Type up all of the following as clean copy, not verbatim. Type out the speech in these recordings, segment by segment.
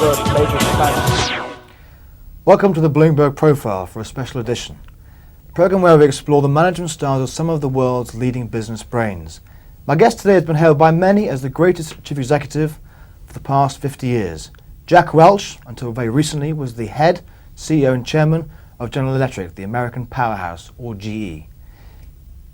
first major expansion. Welcome to the Bloomberg Profile for a special edition, a program where we explore the management styles of some of the world's leading business brains. My guest today has been hailed by many as the greatest chief executive for the past 50 years. Jack Welch, until very recently, was the head, CEO and chairman of General Electric, the American powerhouse, or GE.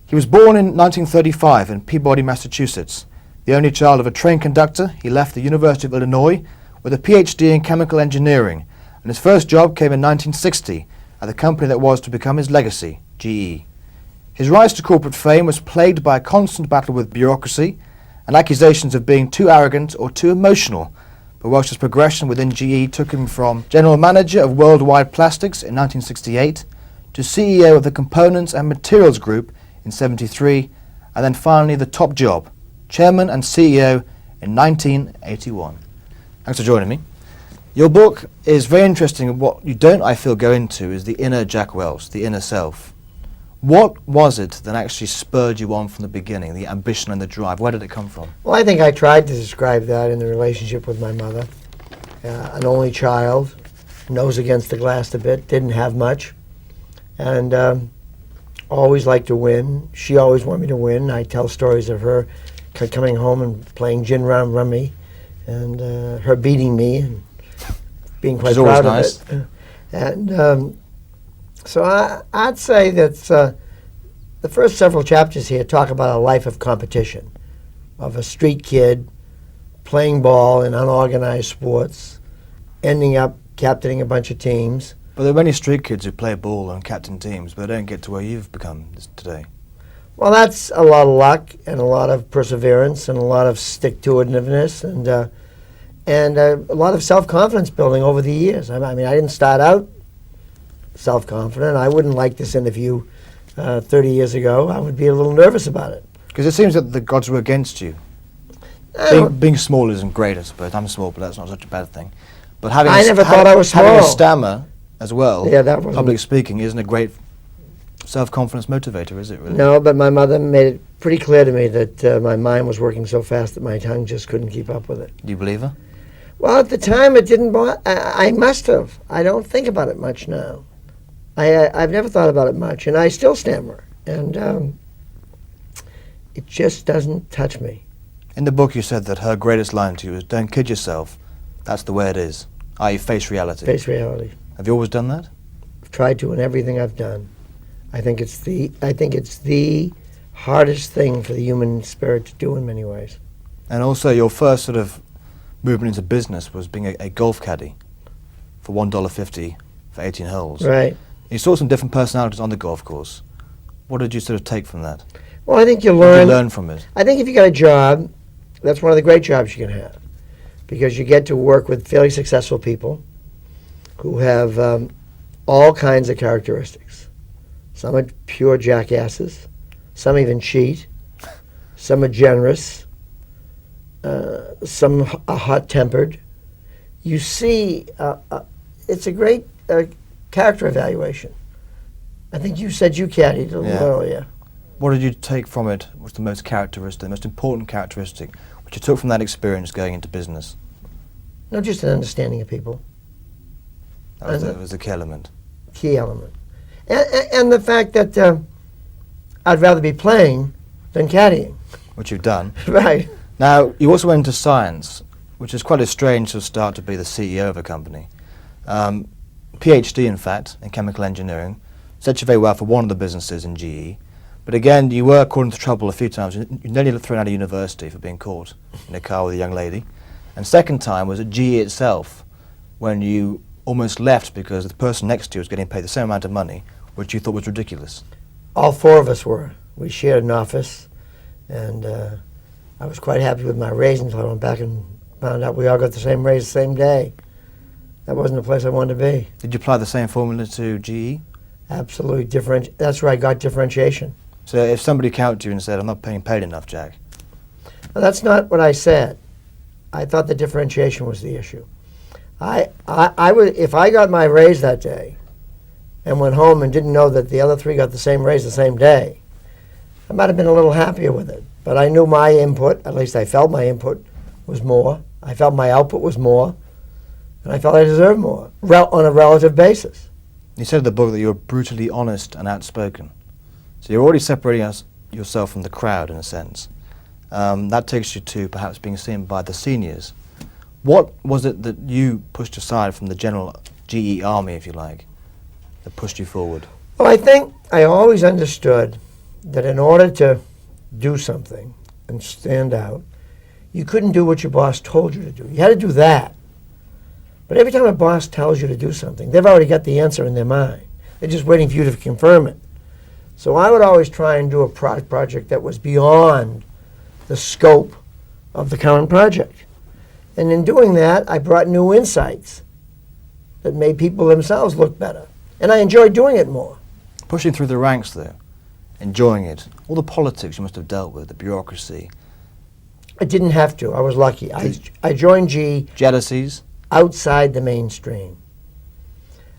He was born in 1935 in Peabody, Massachusetts. The only child of a train conductor, he left the University of Illinois with a PhD in chemical engineering, and his first job came in 1960 at the company that was to become his legacy, GE. His rise to corporate fame was plagued by a constant battle with bureaucracy and accusations of being too arrogant or too emotional, but Welch's progression within GE took him from general manager of Worldwide Plastics in 1968 to CEO of the Components and Materials Group in 1973, and then finally the top job, chairman and CEO in 1981. Thanks for joining me. Your book is very interesting, and what you don't, I feel, go into is the inner Jack Welch, the inner self. What was it that actually spurred you on from the beginning, the ambition and the drive? Where did it come from? Well, I think I tried to describe that in the relationship with my mother. An only child, nose against the glass a bit, didn't have much, and always liked to win. She always wanted me to win. I tell stories of her coming home and playing gin round rummy, and her beating me and being quite proud of it. And so I'd say that the first several chapters here talk about a life of competition, of a street kid playing ball in unorganized sports, ending up captaining a bunch of teams. But there are many street kids who play ball and captain teams, but don't get to where you've become today. Well, that's a lot of luck and a lot of perseverance and a lot of stick-to-itiveness and a lot of self-confidence building over the years. I mean, I didn't start out self-confident. I wouldn't like this interview 30 years ago. I would be a little nervous about it. Because it seems that the gods were against you. Being small isn't great, I suppose. I'm small, but that's not such a bad thing. But having I never thought I was small. Having a stammer as well, that public speaking, isn't a great self-confidence motivator, is it really? No, but my mother made it pretty clear to me that my mind was working so fast that my tongue just couldn't keep up with it. Do you believe her? Well, at the time it didn't bother. I must have. I don't think about it much now. I've never thought about it much, and I still stammer, and it just doesn't touch me. In the book you said that her greatest line to you was, "Don't kid yourself, that's the way it is," i.e. face reality. Face reality. Have you always done that? I've tried to in everything I've done. I think it's the hardest thing for the human spirit to do in many ways. And also your first sort of movement into business was being a golf caddy for $1.50 for 18 holes. Right. You saw some different personalities on the golf course. What did you sort of take from that? Well, I think you What did you learn from it? I think if you got a job, that's one of the great jobs you can have, because you get to work with fairly successful people who have all kinds of characteristics. Some are pure jackasses, some even cheat, some are generous, some are hot-tempered. You see, it's a great character evaluation. I think you said you caddied a little earlier. What did you take from it? What's the most important characteristic, which you took from that experience going into business? No, just an understanding of people. That was the key element. Key element. And the fact that I'd rather be playing than caddying. Which you've done. Right. Now, you also went into science, which is quite a strange sort of start to be the CEO of a company. PhD, in fact, in chemical engineering. Set you very well for one of the businesses in GE. But again, you were caught into trouble a few times. You nearly thrown out of university for being caught in a car with a young lady. And second time was at GE itself, when you almost left because the person next to you was getting paid the same amount of money, which you thought was ridiculous. All four of us were. We shared an office, and I was quite happy with my raise until I went back and found out we all got the same raise the same day. That wasn't the place I wanted to be. Did you apply the same formula to GE? Absolutely different. That's where I got differentiation. So if somebody came to you and said, "I'm not being paid enough, Jack." Well, that's not what I said. I thought the differentiation was the issue. I would, if I got my raise that day and went home and didn't know that the other three got the same raise the same day, I might have been a little happier with it. But I knew my input, at least I felt my input was more. I felt my output was more. And I felt I deserved more on a relative basis. You said in the book that you were brutally honest and outspoken. So you're already separating yourself from the crowd in a sense. That takes you to perhaps being seen by the seniors. What was it that you pushed aside from the general GE army, if you like, that pushed you forward? Well, I think I always understood that in order to do something and stand out, you couldn't do what your boss told you to do. You had to do that. But every time a boss tells you to do something, they've already got the answer in their mind. They're just waiting for you to confirm it. So I would always try and do a project that was beyond the scope of the current project. And in doing that, I brought new insights that made people themselves look better. And I enjoyed doing it more. Pushing through the ranks, though, enjoying it, all the politics you must have dealt with, the bureaucracy. I didn't have to. I was lucky. I joined G Jealousies? outside the mainstream.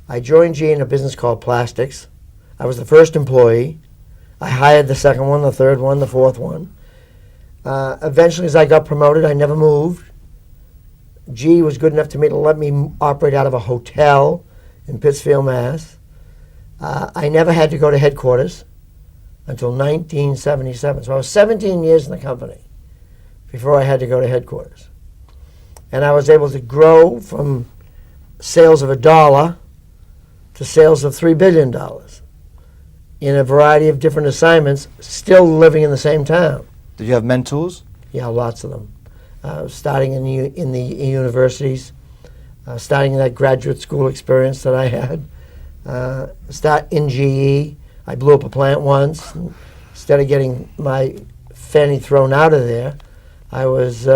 I joined G in a business called Plastics. I was the first employee. I hired the second one, the third one, the fourth one. Eventually, as I got promoted, I never moved. G was good enough to me to let me operate out of a hotel in Pittsfield, Mass. I never had to go to headquarters until 1977. So I was 17 years in the company before I had to go to headquarters. And I was able to grow from sales of $1 to sales of $3 billion in a variety of different assignments, still living in the same town. Did you have mentors? Yeah, lots of them. Starting in the universities, starting in that graduate school experience that I had. Start in GE. I blew up a plant once. Instead of getting my fanny thrown out of there, I was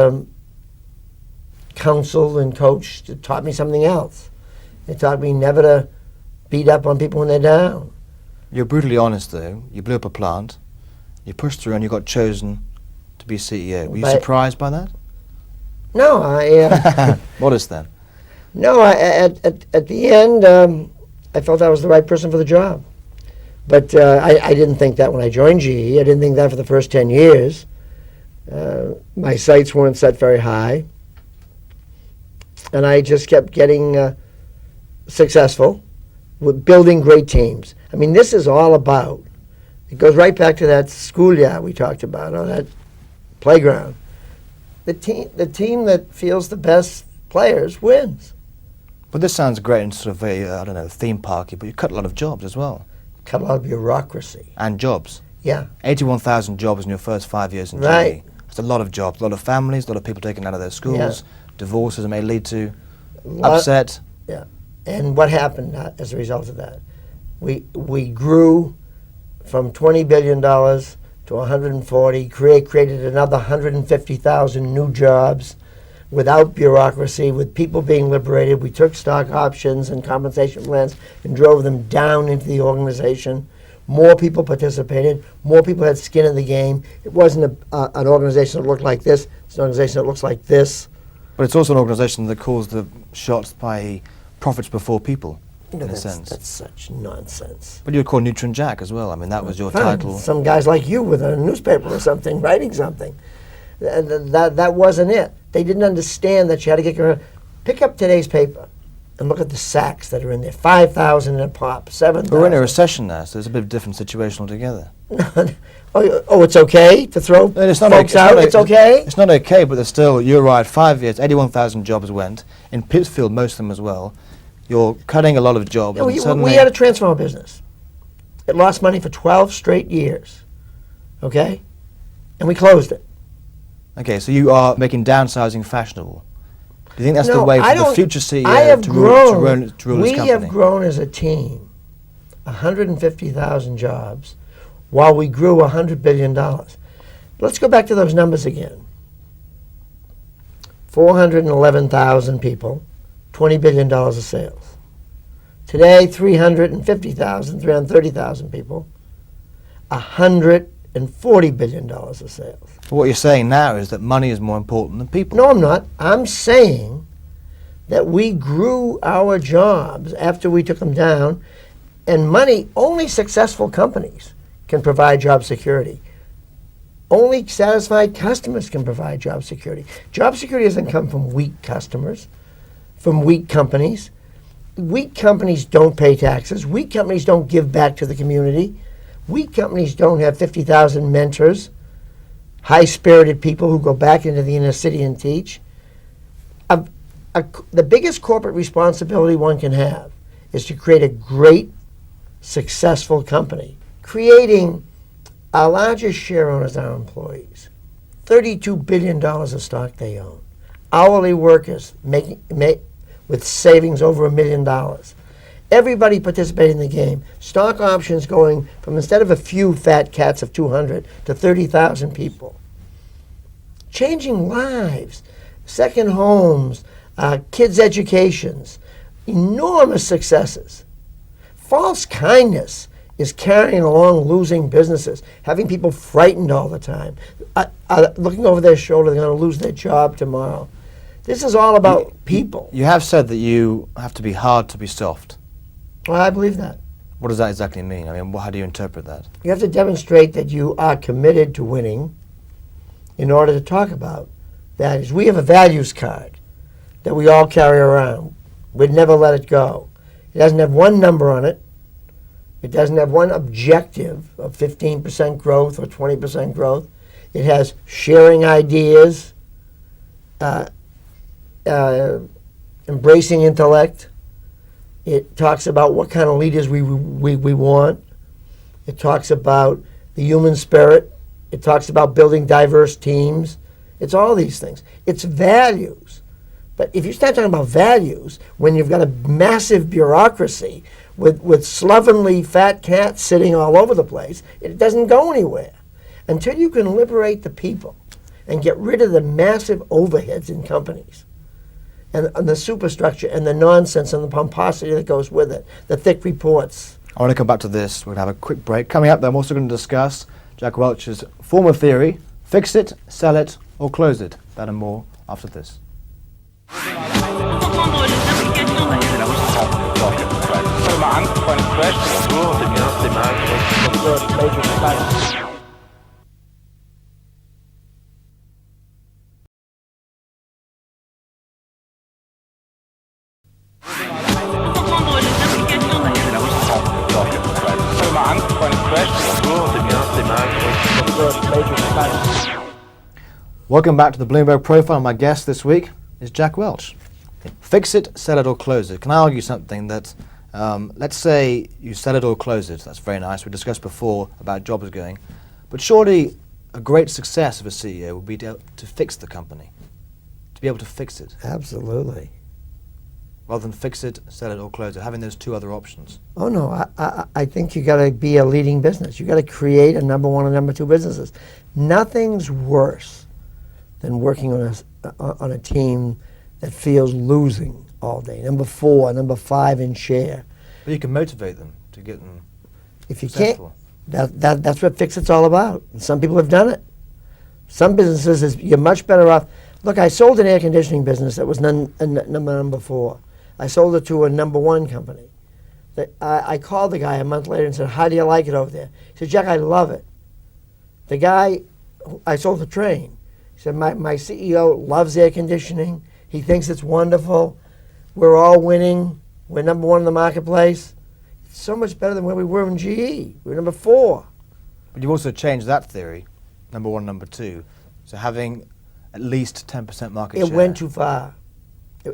counseled and coached. It taught me something else. It taught me never to beat up on people when they're down. You're brutally honest, though. You blew up a plant, you pushed through, and you got chosen to be CEO. Were you surprised by that? No, Modest then? No, at the end, I felt I was the right person for the job. But I didn't think that when I joined GE. I didn't think that for the first 10 years. My sights weren't set very high. And I just kept getting successful with building great teams. I mean, this is all about, it goes right back to that schoolyard we talked about, or that playground. The team that feels the best players wins. But this sounds great and sort of very, I don't know, theme parky, but you cut a lot of jobs as well. Cut a lot of bureaucracy. And jobs. Yeah. 81,000 jobs in your first 5 years in Right. GE. It's a lot of jobs, a lot of families, a lot of people taken out of their schools, divorces that may lead to upset. Yeah. And what happened as a result of that? We grew from $20 billion to 140, created another 150,000 new jobs without bureaucracy, with people being liberated. We took stock options and compensation plans and drove them down into the organization. More people participated. More people had skin in the game. It wasn't an organization that looked like this. It's an organization that looks like this. But it's also an organization that calls the shots by profits before people, in a sense. That's such nonsense. But you were called Neutron Jack as well. I mean, that was your title. Some guys like you with a newspaper or something, writing something. That wasn't it. They didn't understand that you had to get your... Pick up today's paper and look at the sacks that are in there. 5,000 in a pop, 7,000. We're in a recession now, so it's a bit of a different situation altogether. Oh, it's okay to throw It's not folks out? It's okay? It's not okay, but there's still, you're right, 5 years, 81,000 jobs went. In Pittsfield, most of them as well. You're cutting a lot of jobs. Yeah, and suddenly we had a transformer business. It lost money for 12 straight years, okay? And we closed it. Okay, so you are making downsizing fashionable. Do you think that's the way for the future CEO to rule this company? We have grown as a team 150,000 jobs while we grew $100 billion. Let's go back to those numbers again. 411,000 people, $20 billion of sales. Today, 350,000, 330,000 people, $140 billion of sales. But what you're saying now is that money is more important than people. No, I'm not. I'm saying that we grew our jobs after we took them down, and money, only successful companies can provide job security. Only satisfied customers can provide job security. Job security doesn't come from weak customers. from weak companies. Weak companies don't pay taxes. Weak companies don't give back to the community. Weak companies don't have 50,000 mentors, high-spirited people who go back into the inner city and teach. The biggest corporate responsibility one can have is to create a great, successful company. Creating our largest share owners are our employees. $32 billion of stock they own. Hourly workers with savings over $1 million. Everybody participating in the game. Stock options going from, instead of a few fat cats of 200 to 30,000 people. Changing lives, second homes, kids' educations, enormous successes. False kindness is carrying along losing businesses, having people frightened all the time, looking over their shoulder, they're going to lose their job tomorrow. This is all about people. You have said that you have to be hard to be soft. Well, I believe that. What does that exactly mean? I mean, how do you interpret that? You have to demonstrate that you are committed to winning in order to talk about values. We have a values card that we all carry around. We'd never let it go. It doesn't have one number on it. It doesn't have one objective of 15% growth or 20% growth. It has sharing ideas, embracing intellect. It talks about what kind of leaders we want. It talks about the human spirit. It talks about building diverse teams. It's all these things. It's values. But if you start talking about values, when you've got a massive bureaucracy with slovenly fat cats sitting all over the place, it doesn't go anywhere. Until you can liberate the people and get rid of the massive overheads in companies and the superstructure and the nonsense and the pomposity that goes with it, the thick reports. I want to come back to this. We're going to have a quick break. Coming up, I'm also going to discuss Jack Welch's former theory, fix it, sell it, or close it. That and more after this. Welcome back to the Bloomberg Profile. My guest this week is Jack Welch. Fix it, sell it, or close it. Can I argue something that, let's say you sell it or close it. That's very nice. We discussed before about jobs going. But surely a great success of a CEO would be to fix the company, to be able to fix it. Absolutely. Rather than fix it, sell it, or close it, having those two other options. Oh no, I think you got to be a leading business. You got to create a number one and number two businesses. Nothing's worse than working on a team that feels losing all day. Number 4, number 5 in share. But you can motivate them to get them if you successful. Can't, that's what fix it's all about. And some people have done it. Some businesses, you're much better off. Look, I sold an air conditioning business that was number 4. I sold it to a number 1 company. I called the guy a month later and said, how do you like it over there? He said, Jack, I love it. The guy, I sold the train. He said, my CEO loves air conditioning. He thinks it's wonderful. We're all winning. We're number 1 in the marketplace. It's so much better than where we were in GE. We're number 4. But you've also changed that theory, number 1, number 2. So having at least 10% market share. It went too far.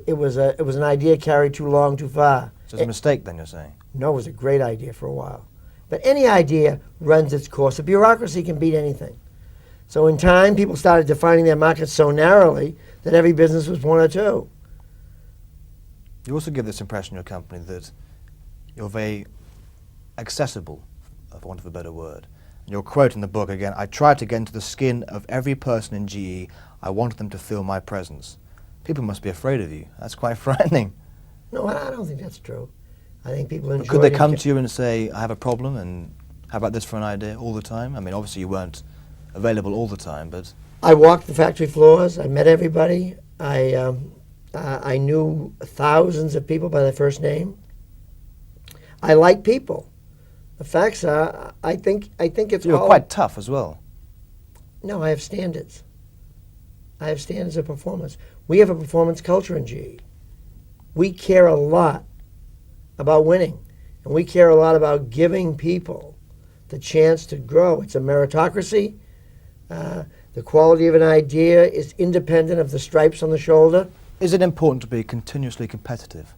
It was an idea carried too long, too far. So it's a mistake then, you're saying? No, it was a great idea for a while. But any idea runs its course. A bureaucracy can beat anything. So in time, people started defining their markets so narrowly that every business was 1 or 2. You also give this impression in your company that you're very accessible, for want of a better word. And your quote in the book, again, I tried to get into the skin of every person in GE. I wanted them to feel my presence. People must be afraid of you. That's quite frightening. No, I don't think that's true. I think people enjoy. Could they come to you and say, I have a problem, and how about this for an idea all the time? I mean, obviously you weren't available all the time, but... I walked the factory floors. I met everybody. I knew thousands of people by their first name. I like people. The facts are, I think it's You're all... quite tough as well. No, I have standards. I have standards of performance. We have a performance culture in GE. we care a lot about winning, and we care a lot about giving people the chance to grow. It's a meritocracy. The quality of an idea is independent of the stripes on the shoulder. Is it important to be continuously competitive?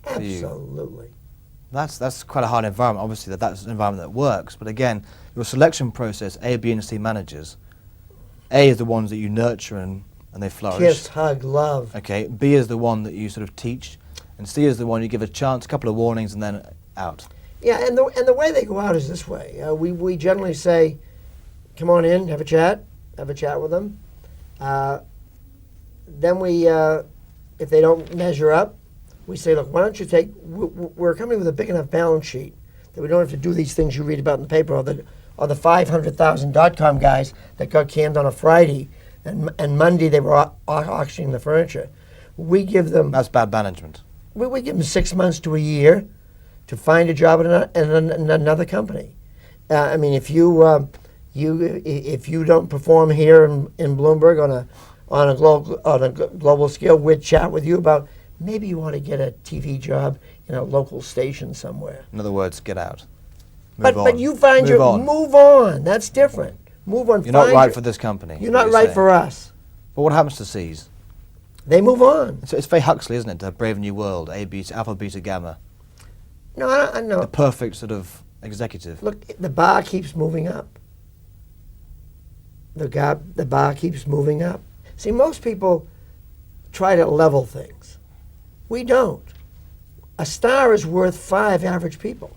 Absolutely. That's quite a hard environment. Obviously, that's an environment that works. But again, your selection process, A, B, and C managers. A is the ones that you nurture and they flourish. Kiss, hug, love. Okay. B is the one that you sort of teach, and C is the one you give a chance, a couple of warnings, and then out. Yeah, and the way they go out is this way. We generally say, come on in, have a chat with them. Then we, if they don't measure up, we say, look, why don't you we're a company with a big enough balance sheet that we don't have to do these things you read about in the paper, or the 500,000 .com guys that got canned on a Friday, and Monday they were auctioning the furniture. We give them... That's bad management. We give them 6 months to a year to find a job in another company. I mean, if you don't perform here in Bloomberg on a global scale, we'd chat with you about maybe you want to get a TV job in a local station somewhere. In other words, get out. But you find move on. That's different. Move on. You're not right for this company. You're not right for us. But what happens to C's? They move on. It's very Huxley, isn't it? To Brave New World, A, Beta, Alpha, Beta, Gamma. No, I know. The perfect sort of executive. Look, the bar keeps moving up. The bar keeps moving up. See, most people try to level things. We don't. A star is worth 5 average people.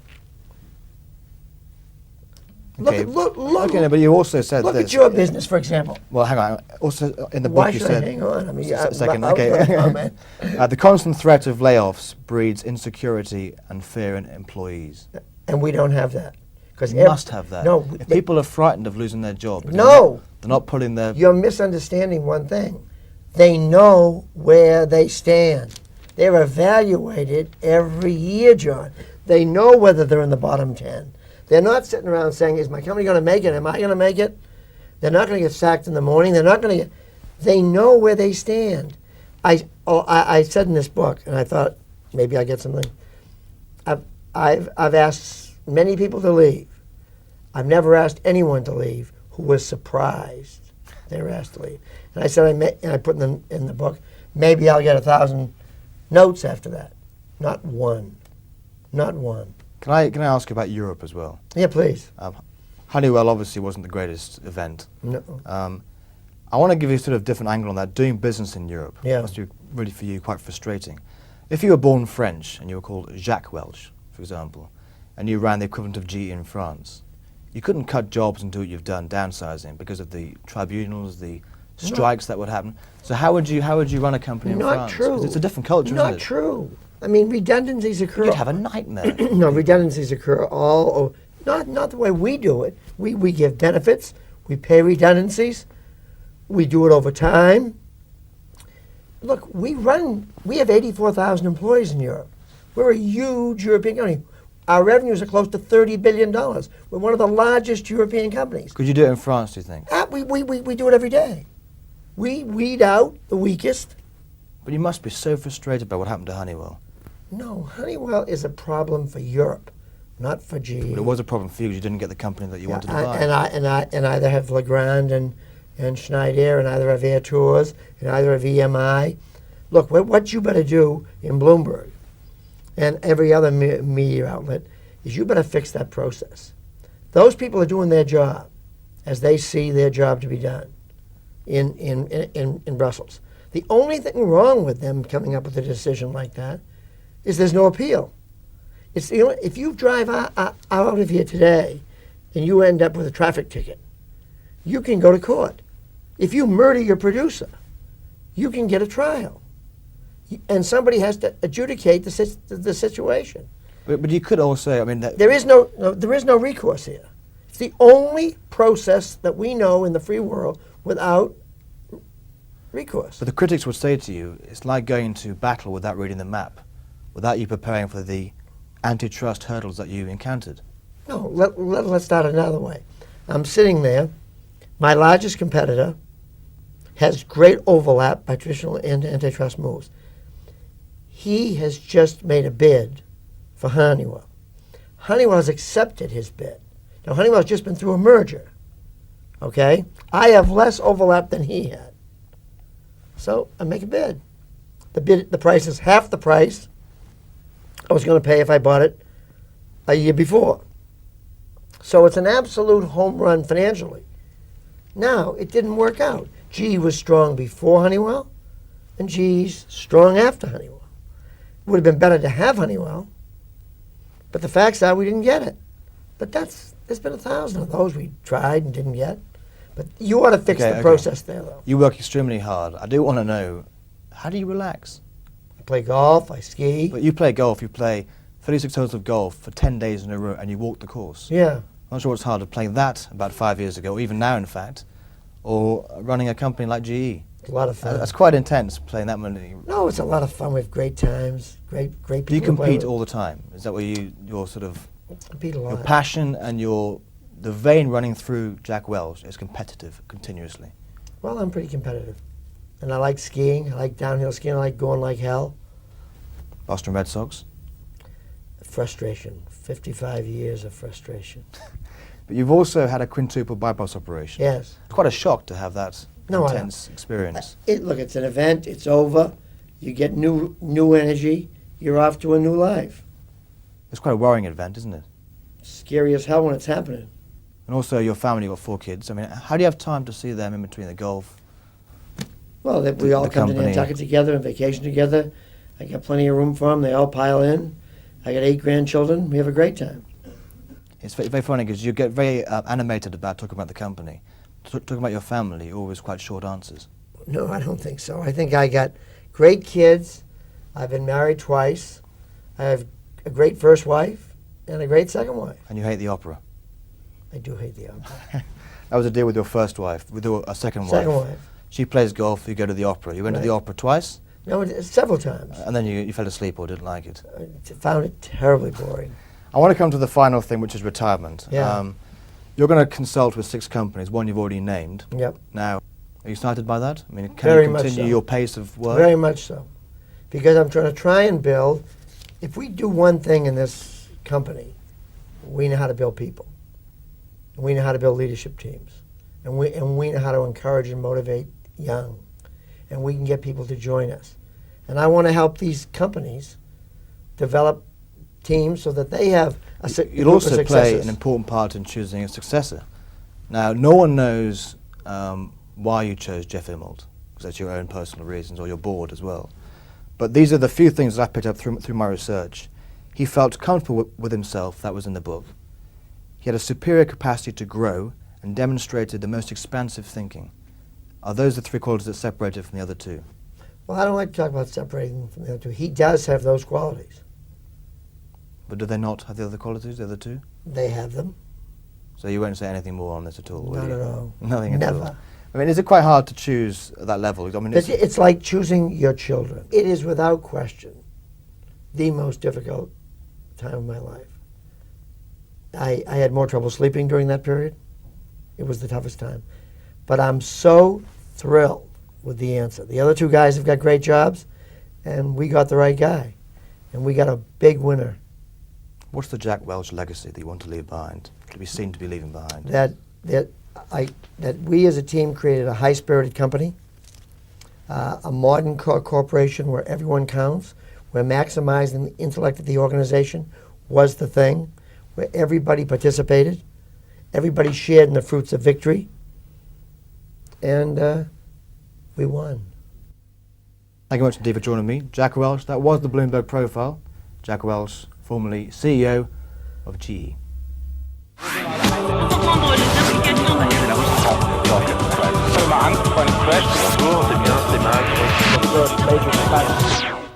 Okay. Look. Okay, but you also said look this. at your business, for example. Well, hang on. Also, in the book Why you should said. I hang on? I mean, second. I was Okay. gonna comment. The constant threat of layoffs breeds insecurity and fear in employees. And we don't have that. You must have that. No. If people are frightened of losing their job, because No. they're not putting their. You're misunderstanding one thing. They know where they stand. They're evaluated every year, John. They know whether they're in the bottom 10. They're not sitting around saying, is my company going to make it? Am I going to make it? They're not going to get sacked in the morning. They're not going to get... They know where they stand. I said in this book, and I thought maybe I'll get something. I've asked many people to leave. I've never asked anyone to leave who was surprised they were asked to leave. And I said, and I put in the book, maybe I'll get 1,000 notes after that. Not one. Not one. Can I ask you about Europe as well? Yeah, please. Honeywell obviously wasn't the greatest event. No. I want to give you a sort of different angle on that. Doing business in Europe Yeah. must be really for you quite frustrating. If you were born French and you were called Jacques Welch, for example, and you ran the equivalent of GE in France, you couldn't cut jobs and do what you've done, downsizing, because of the tribunals, the strikes that would happen. So how would you run a company in France? Not true. 'Cause it's a different culture, isn't it? Not true. I mean, redundancies occur. You'd have a nightmare. No, redundancies occur all. Not the way we do it. We give benefits. We pay redundancies. We do it over time. Look, we have 84,000 employees in Europe. We're a huge European company. Our revenues are close to $30 billion. We're one of the largest European companies. Could you do it in France, do you think? We do it every day. We weed out the weakest. But you must be so frustrated by what happened to Honeywell. No, Honeywell is a problem for Europe, not for GE. But it was a problem for you because you didn't get the company that you wanted to buy. And I either have Legrand and Schneider, and either have Air Tours, and either have EMI. Look, what you better do in Bloomberg and every other media outlet is you better fix that process. Those people are doing their job as they see their job to be done in Brussels. The only thing wrong with them coming up with a decision like that is there's no appeal. It's the only, if you drive out of here today and you end up with a traffic ticket, you can go to court. If you murder your producer, you can get a trial. And somebody has to adjudicate the situation. But you could also, I mean... There is no recourse here. It's the only process that we know in the free world without recourse. But the critics would say to you, it's like going into battle without reading the map, without you preparing for the antitrust hurdles that you encountered. No, let's start another way. I'm sitting there. My largest competitor has great overlap by traditional antitrust moves. He has just made a bid for Honeywell. Honeywell has accepted his bid. Now, Honeywell's just been through a merger, okay? I have less overlap than he had. So I make a bid. The price is half the price I was going to pay if I bought it a year before. So it's an absolute home run financially. Now, it didn't work out. GE was strong before Honeywell, and GE's strong after Honeywell. It would have been better to have Honeywell, but the facts are we didn't get it. But there's been 1,000 of those we tried and didn't get. But you ought to fix the process there, though. You work extremely hard. I do want to know, how do you relax? I play golf, I ski. But you play golf, you play 36 holes of golf for 10 days in a row, and you walk the course. Yeah. I'm not sure it's harder playing that about 5 years ago, or even now, in fact, or running a company like GE. It's a lot of fun. That's quite intense, playing that many. No, it's a lot of fun. We have great times, great people. Do you to play compete with. all the time? Is that where your sort of Compete a lot. your passion and the vein running through Jack Welch is competitive continuously? Well, I'm pretty competitive. And I like skiing. I like downhill skiing. I like going like hell. Boston Red Sox? Frustration. 55 years of frustration. But you've also had a quintuple bypass operation. Yes. It's quite a shock to have that No, intense experience. Look, it's an event. It's over. You get new energy. You're off to a new life. It's quite a worrying event, isn't it? Scary as hell when it's happening. And also your family, you've got 4 kids. I mean, how do you have time to see them in between the golf? Well, we all the come to company. Nantucket together and vacation together. I got plenty of room for them. They all pile in. I got 8 grandchildren. We have a great time. It's very funny because you get very animated about talking about the company. Talking about your family, always quite short answers. No, I don't think so. I think I got great kids. I've been married twice. I have a great first wife and a great second wife. And you hate the opera. I do hate the opera. That was a deal with your first wife, with your second wife. Second wife. She plays golf, you go to the opera. You went to the opera twice? No, several times. And then you fell asleep or didn't like it. I found it terribly boring. I want to come to the final thing, which is retirement. Yeah. You're going to consult with 6 companies, one you've already named. Yep. Now, are you excited by that? I mean, can Very you much continue so. your pace of work? Very much so. Because I'm trying to build, if we do one thing in this company, we know how to build people. We know how to build leadership teams. And we know how to encourage and motivate young. And we can get people to join us. And I want to help these companies develop teams so that they have You'll also play an important part in choosing a successor. Now, no one knows why you chose Jeff Immelt, because that's your own personal reasons, or your board as well. But these are the few things that I picked up through my research. He felt comfortable with himself, that was in the book. He had a superior capacity to grow and demonstrated the most expansive thinking. Are those the 3 qualities that separate it from the other 2? Well, I don't like to talk about separating from the other 2. He does have those qualities. But do they not have the other qualities, the other 2? They have them. So you won't say anything more on this at all, will Not you? at all. Nothing at Never. all. I mean, is it quite hard to choose at that level? I mean, It's like choosing your children. It is without question the most difficult time of my life. I had more trouble sleeping during that period. It was the toughest time. But I'm so thrilled with the answer. The other 2 guys have got great jobs, and we got the right guy. And we got a big winner. What's the Jack Welch legacy that you want to leave behind, to be seen to be leaving behind? That we as a team created a high-spirited company, a modern corporation where everyone counts, where maximizing the intellect of the organization was the thing, where everybody participated, everybody shared in the fruits of victory, and we won. Thank you very much indeed for joining me. Jack Welch, that was the Bloomberg Profile. Jack Welch, formerly CEO of GE. Angst vor einem Crash.